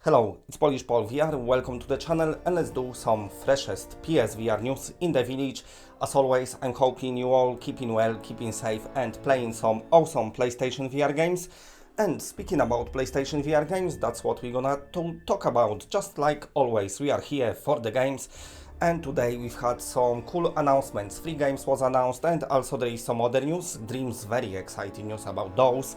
Hello, it's Polish Paul VR, welcome to the channel and let's do some freshest PSVR news in the village. As always, I'm hoping you all keeping well, keeping safe and playing some awesome PlayStation VR games. And speaking about PlayStation VR games, that's what we're gonna talk about. Just like always, we are here for the games. And today we've had some cool announcements. 3 games was announced and also there is some other news. Dreams, very exciting news about those.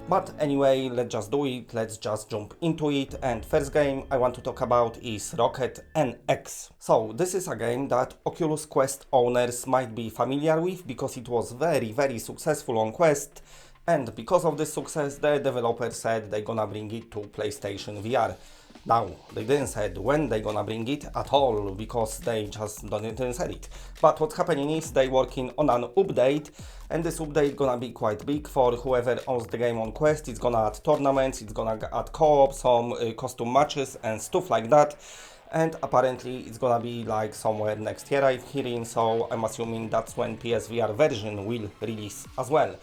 But anyway, let's just do it. Let's just jump into it. And first game I want to talk about is RACKET NX. So this is a game that Oculus Quest owners might be familiar with because it was very successful on Quest. And because of this success, the developer said they're gonna bring it to PlayStation VR. Now, they didn't say when they're gonna bring it at all, because they just didn't say it. But what's happening is they're working on an update, and this update gonna be quite big for whoever owns the game on Quest. It's gonna add tournaments, it's gonna add co-op, some costume matches and stuff like that. And apparently it's gonna be like somewhere next year, I'm hearing, so I'm assuming that's when PSVR version will release as well.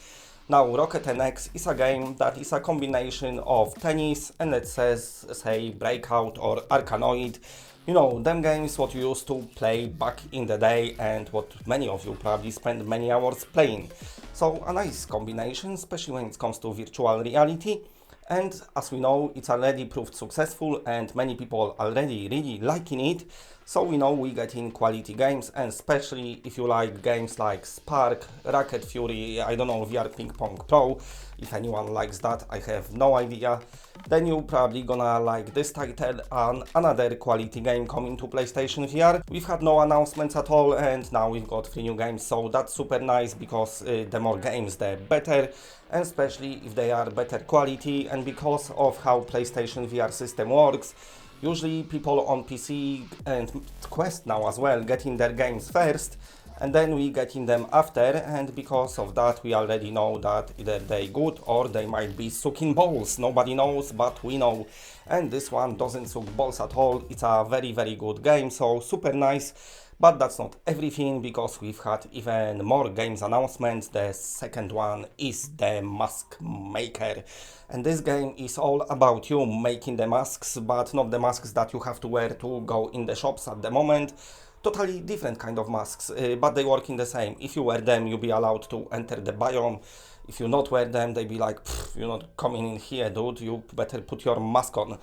Now, RACKET NX is a game that is a combination of tennis and let's say Breakout or Arkanoid. You know, them games what you used to play back in the day and what many of you probably spend many hours playing. So a nice combination, especially when it comes to virtual reality. And as we know, it's already proved successful and many people already really liking it. So we know we're getting quality games, and especially if you like games like Spark, Racket Fury, I don't know, VR Ping Pong Pro, if anyone likes that, I have no idea, then you're probably gonna like this title and another quality game coming to PlayStation VR. We've had no announcements at all and now we've got 3 new games, so that's super nice because the more games the better, and especially if they are better quality, and because of how PlayStation VR system works. Usually people on PC and Quest now as well getting their games first and then we getting them after, and because of that we already know that either they good or they might be sucking balls. Nobody knows, but we know. And this one doesn't suck balls at all. It's a very good game, so super nice. But that's not everything, because we've had even more games announcements. The second one is the MASKMAKER. And this game is all about you making the masks, but not the masks that you have to wear to go in the shops at the moment. Totally different kind of masks, but they work in the same. If you wear them, you'll be allowed to enter the biome. If you not wear them, they be like, you're not coming in here, dude, you better put your mask on.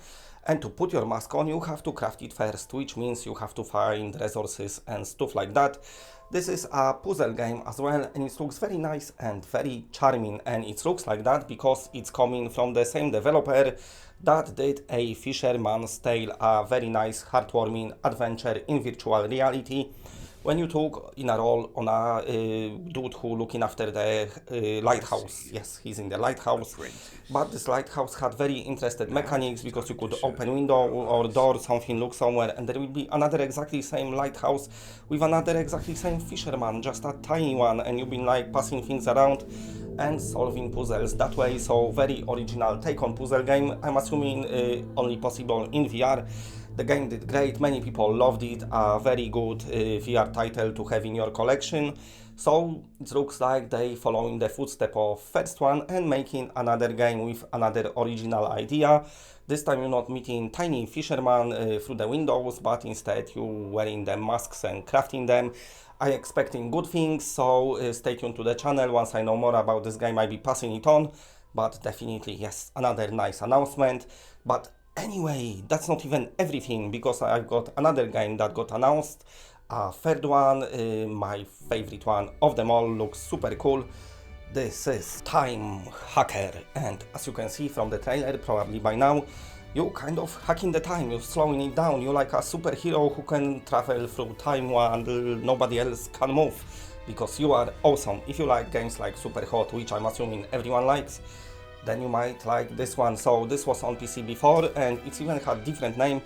And to put your mask on, you have to craft it first, which means you have to find resources and stuff like that. This is a puzzle game as well, and it looks very nice and very charming, and it looks like that because it's coming from the same developer that did A Fisherman's Tale, a very nice heartwarming adventure in virtual reality. When you took in a role on a dude who looking after the lighthouse. Yes, he's in the lighthouse. But this lighthouse had very interesting mechanics because you could open window or door, something look somewhere, and there will be another exactly same lighthouse with another exactly same fisherman, just a tiny one, and you've been like passing things around and solving puzzles that way. So very original take on puzzle game. I'm assuming only possible in VR. The game did great, many people loved it, a very good VR title to have in your collection. So it looks like they following the footstep of first one and making another game with another original idea. This time you're not meeting tiny fishermen through the windows, but instead you wearing the masks and crafting them. I'm expecting good things, so stay tuned to the channel. Once I know more about this game, I'll be passing it on. But definitely, yes, another nice announcement. But anyway, that's not even everything, because I've got another game that got announced. A third one, my favorite one of them all, looks super cool. This is Time Hacker, and as you can see from the trailer, probably by now, you kind of hacking the time, you're slowing it down, you're like a superhero who can travel through time while nobody else can move, because you are awesome. If you like games like Superhot, which I'm assuming everyone likes, then you might like this one. So this was on PC before and it's even had different name.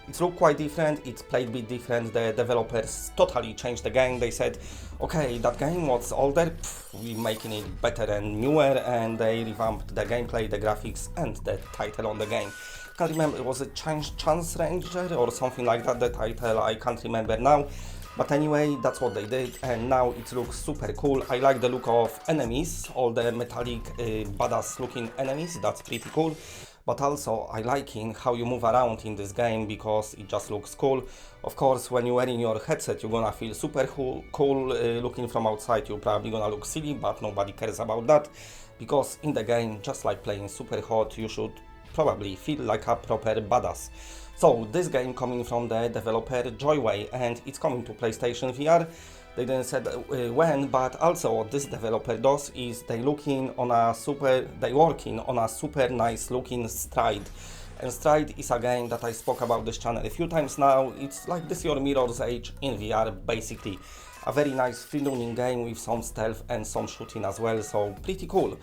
It looked quite different, it's played a bit different. The developers totally changed the game. They said, okay, that game was older, we're making it better and newer, and they revamped the gameplay, the graphics and the title on the game. Can't remember, was it Chance Ranger or something like that, the title, I can't remember now. But anyway, that's what they did, and now it looks super cool. I like the look of enemies, all the metallic, badass looking enemies, that's pretty cool. but also I liking how you move around in this game because it just looks cool. Of course, when you're wearing your headset, you're gonna feel super cool. Looking from outside, you're probably gonna look silly, but nobody cares about that because in the game, just like playing super hot, you should probably feel like a proper badass. So this game coming from the developer Joyway, and it's coming to PlayStation VR. They didn't say when, but also what this developer does is they working on a super nice looking Stride. And Stride is a game that I spoke about this channel a few times now. It's like this your Mirror's Edge in VR basically. A very nice free running game with some stealth and some shooting as well, so pretty cool.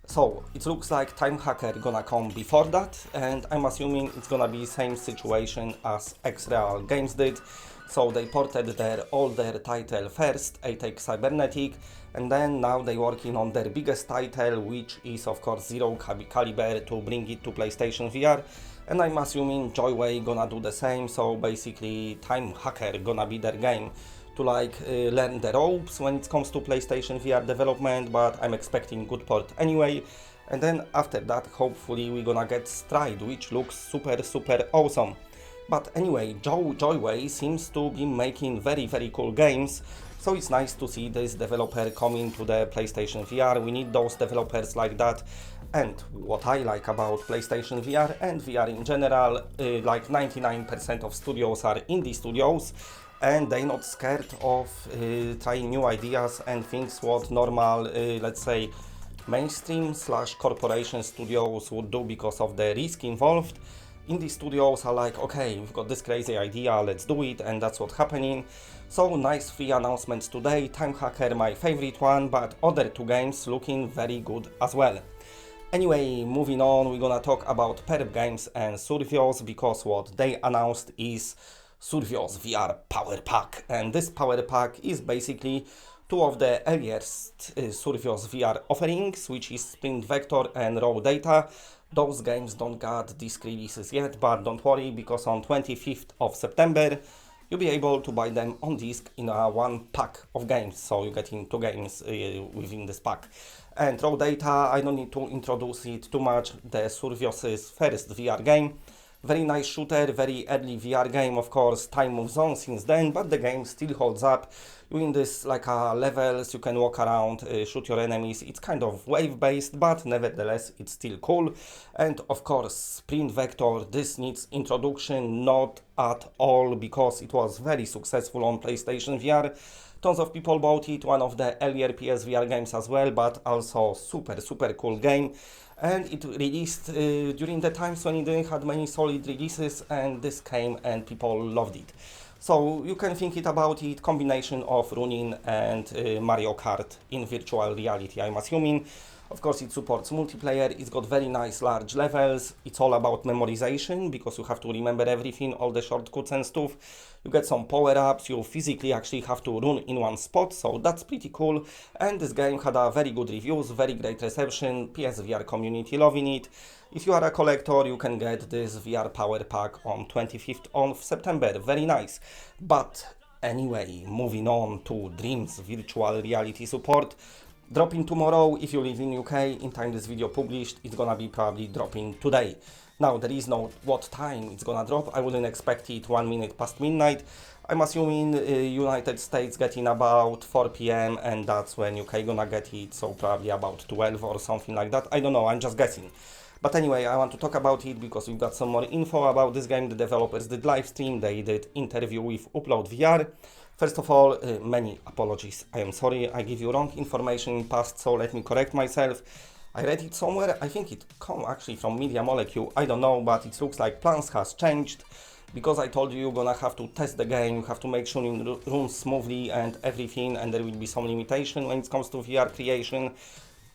So it looks like Time Hacker gonna come before that, and I'm assuming it's gonna be same situation as X-Real Games did. So they ported their older title first, Attack Cybernetic, and then now they're working on their biggest title, which is of course Zero Caliber, to bring it to PlayStation VR. And I'm assuming Joyway gonna do the same, so basically Time Hacker gonna be their game to learn the ropes when it comes to PlayStation VR development, but I'm expecting good port anyway. And then after that, hopefully we're gonna get Stride, which looks super awesome. But anyway, Joyway seems to be making very cool games, so it's nice to see this developer coming to the PlayStation VR. We need those developers like that. And what I like about PlayStation VR and VR in general, like 99% of studios are indie studios, and they're not scared of trying new ideas and things what normal, let's say, mainstream / corporation studios would do because of the risk involved. Indie studios are like, okay, we've got this crazy idea, let's do it, and that's what's happening. So nice free announcements today. Time Hacker, my favorite one, but other two games looking very good as well. Anyway, moving on, we're gonna talk about Perp Games and SURVIOS, because what they announced is SURVIOS VR Power Pack, and this Power Pack is basically two of the earliest SURVIOS VR offerings, which is Sprint Vector and Raw Data. Those games don't got disc releases yet, but don't worry, because on 25th of September you'll be able to buy them on disc in a one pack of games, so you're getting two games within this pack. And Raw Data, I don't need to introduce it too much, the SURVIOS' first VR game. Very nice shooter, very early VR game, of course, time moves on since then, but the game still holds up. You're in this like levels, you can walk around, shoot your enemies. It's kind of wave based, but nevertheless it's still cool. And of course, Sprint Vector, this needs introduction, not at all, because it was very successful on PlayStation VR. Tons of people bought it, one of the earlier PSVR games as well, but also super cool game. And it released during the times when it didn't have many solid releases, and this came and people loved it. So you can think it about it, combination of running and Mario Kart in virtual reality, I'm assuming. Of course, it supports multiplayer, it's got very nice large levels, it's all about memorization, because you have to remember everything, all the shortcuts and stuff. You get some power-ups, you physically actually have to run in one spot, so that's pretty cool. And this game had a very good reviews, very great reception, PSVR community loving it. If you are a collector, you can get this VR Power Pack on 25th of September, very nice. But anyway, moving on to Dreams virtual reality support. Dropping tomorrow. If you live in UK, in time this video published, it's gonna be probably dropping today. Now there is no what time it's gonna drop. I wouldn't expect it 1 minute past midnight. I'm assuming United States getting about 4 PM, and that's when UK gonna get it, so probably about 12 or something like that. I don't know, I'm just guessing. But anyway, I want to talk about it because we've got some more info about this game. The developers did live stream, they did interview with Upload VR. First of all, many apologies. I am sorry, I give you wrong information in past, so let me correct myself. I read it somewhere, I think it come actually from Media Molecule, I don't know, but it looks like plans has changed, because I told you you're gonna have to test the game, you have to make sure it runs smoothly and everything, and there will be some limitation when it comes to VR creation.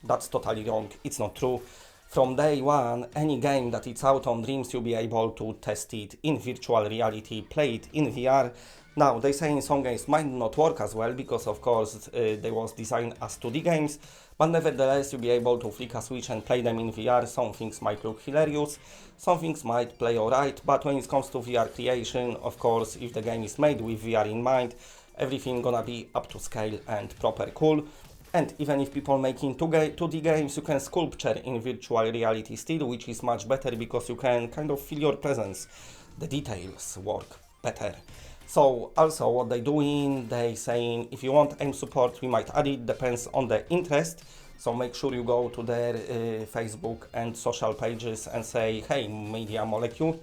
That's totally wrong, it's not true. From day one, any game that it's out on Dreams, you'll be able to test it in virtual reality, play it in VR. Now, they say some games might not work as well, because of course they was designed as 2D games, but nevertheless you'll be able to flick a switch and play them in VR. Some things might look hilarious, some things might play alright, but when it comes to VR creation, of course, if the game is made with VR in mind, everything gonna be up to scale and proper cool. And even if people making 2D games, you can sculpture in virtual reality still, which is much better because you can kind of feel your presence. The details work better. So also what they doing, they saying if you want aim support, we might add it, depends on the interest. So make sure you go to their Facebook and social pages and say, hey, Media Molecule,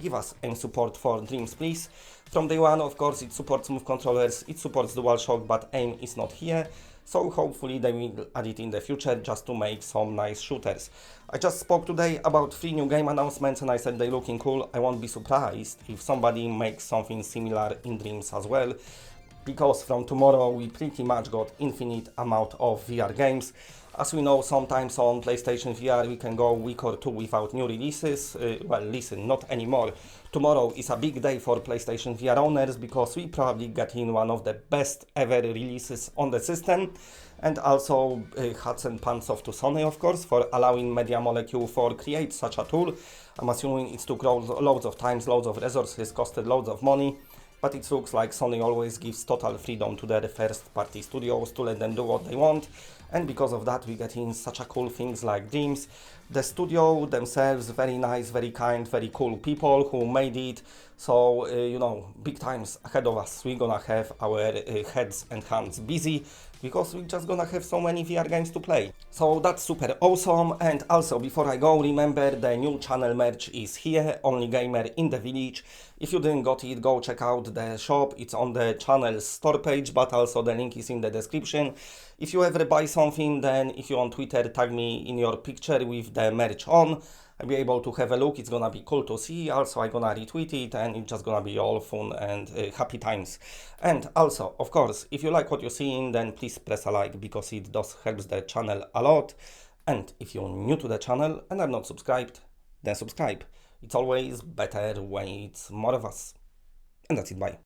give us aim support for Dreams, please. From day one, of course, it supports move controllers, it supports DualShock, but aim is not here. So hopefully they will add it in the future just to make some nice shooters. I just spoke today about 3 new game announcements and I said they're looking cool. I won't be surprised if somebody makes something similar in Dreams as well, because from tomorrow we pretty much got infinite amount of VR games. As we know, sometimes on PlayStation VR we can go a week or two without new releases. Well, listen, not anymore. Tomorrow is a big day for PlayStation VR owners because we probably get in one of the best ever releases on the system. And also hats and pants off to Sony, of course, for allowing Media Molecule for create such a tool. I'm assuming it took loads of times, loads of resources, costed loads of money. But it looks like Sony always gives total freedom to their first-party studios to let them do what they want, and because of that we get in such a cool things like Dreams. The studio themselves, very nice, very kind, very cool people who made it, so you know, big times ahead of us. We're gonna have our heads and hands busy, because we're just gonna have so many VR games to play. So that's super awesome. And also, before I go, remember the new channel merch is here, Only Gamer in the Village. If you didn't got it, go check out the shop. It's on the channel store page, but also the link is in the description. If you ever buy something, then if you're on Twitter, tag me in your picture with the merch on. I'll be able to have a look. It's gonna be cool to see. Also, I'm gonna retweet it and it's just gonna be all fun and happy times. And also, of course, if you like what you're seeing, then please press a like because it does help the channel a lot. And if you're new to the channel and are not subscribed, then subscribe. It's always better when it's more of us. And that's it, bye.